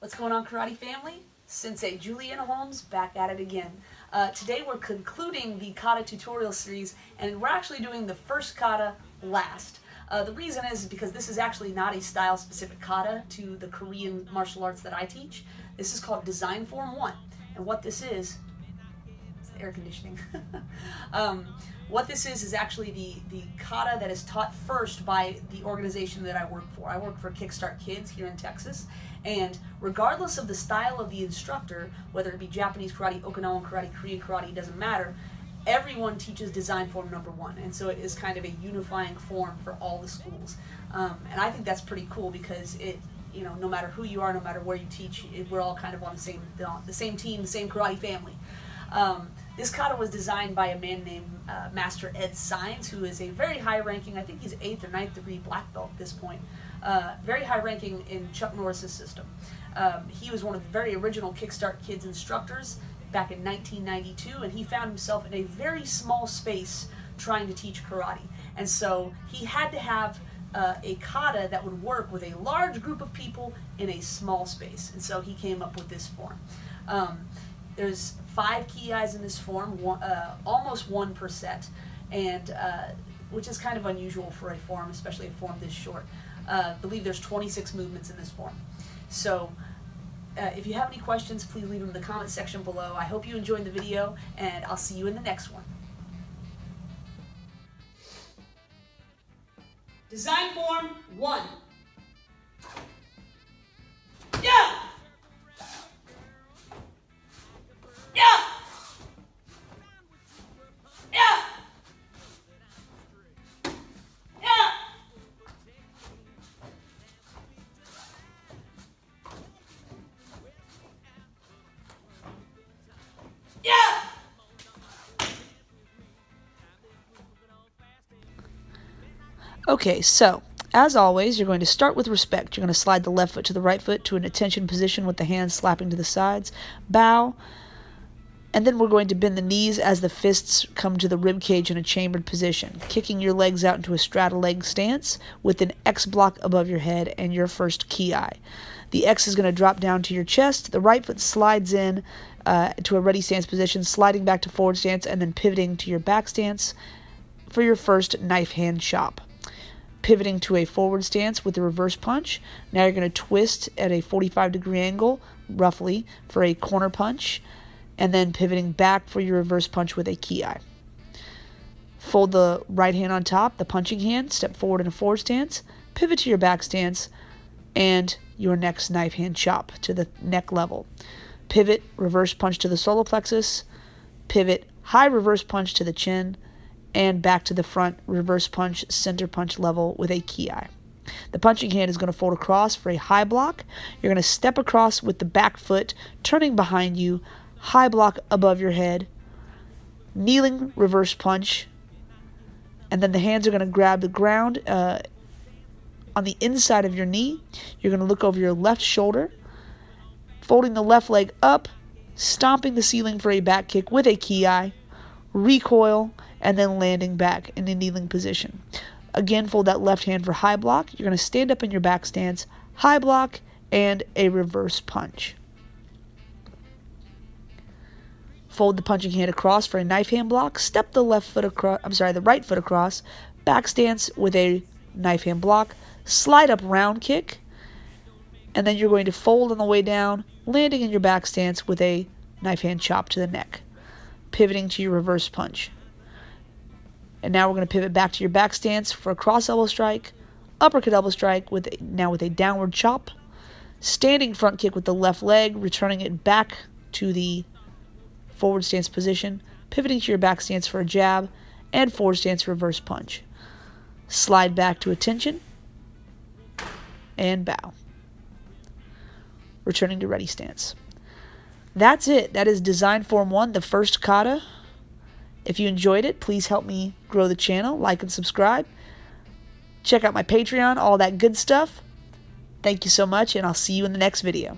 What's going on, karate family? Sensei Julian Holmes back at it again. Today we're concluding the kata tutorial series, and we're actually doing the first kata last. The reason is because this is actually not a style-specific kata to the Korean martial arts that I teach. This is called Design Form 1, and what this is the air conditioning. What this is actually the kata that is taught first by the organization that I work for. I work for Kickstart Kids here in Texas, and regardless of the style of the instructor, whether it be Japanese karate, Okinawan karate, Korean karate, it doesn't matter, everyone teaches design form number 1, and so it is kind of a unifying form for all the schools. And I think that's pretty cool because it, no matter who you are, no matter where you teach, we're all kind of on the same team, the same karate family. This kata was designed by a man named Master Ed Sines, who is a very high-ranking, I think he's 8th or 9th degree black belt at this point, very high-ranking in Chuck Norris's system. He was one of the very original Kickstart Kids instructors back in 1992, and he found himself in a very small space trying to teach karate. And so he had to have a kata that would work with a large group of people in a small space, and so he came up with this form. There's 5 ki-eyes in this form, almost 1 per set, and which is kind of unusual for a form, especially a form this short. I believe there's 26 movements in this form. So if you have any questions, please leave them in the comment section below. I hope you enjoyed the video, and I'll see you in the next one. Design Form 1. Yeah! Okay, so, as always, you're going to start with respect. You're going to slide the left foot to the right foot to an attention position with the hands slapping to the sides. Bow. And then we're going to bend the knees as the fists come to the rib cage in a chambered position, kicking your legs out into a straddle leg stance with an X block above your head and your first ki. The X is going to drop down to your chest. The right foot slides in to a ready stance position, sliding back to forward stance, and then pivoting to your back stance for your first knife hand chop. Pivoting to a forward stance with a reverse punch. Now you're going to twist at a 45-degree angle, roughly, for a corner punch, and then pivoting back for your reverse punch with a ki. Fold the right hand on top, the punching hand, step forward in a forward stance, pivot to your back stance, and your next knife hand chop to the neck level. Pivot, reverse punch to the solar plexus, pivot, high reverse punch to the chin, and back to the front, reverse punch, center punch level with a ki. The punching hand is going to fold across for a high block. You're going to step across with the back foot, turning behind you, high block above your head, kneeling reverse punch, and then the hands are going to grab the ground on the inside of your knee. You're going to look over your left shoulder, folding the left leg up, stomping the ceiling for a back kick with a ki, recoil, and then landing back in a kneeling position. Again, fold that left hand for high block. You're going to stand up in your back stance, high block, and a reverse punch. Fold the punching hand across for a knife hand block. Step the the right foot across, back stance with a knife hand block. Slide up round kick, and then you're going to fold on the way down, landing in your back stance with a knife hand chop to the neck, pivoting to your reverse punch. And now we're going to pivot back to your back stance for a cross elbow strike, uppercut elbow strike with a downward chop, standing front kick with the left leg, returning it back to the forward stance position, pivoting to your back stance for a jab, and forward stance reverse punch. Slide back to attention, and bow. Returning to ready stance. That's it. That is Design Form 1, the first kata. If you enjoyed it, please help me grow the channel, like and subscribe. Check out my Patreon, all that good stuff. Thank you so much, and I'll see you in the next video.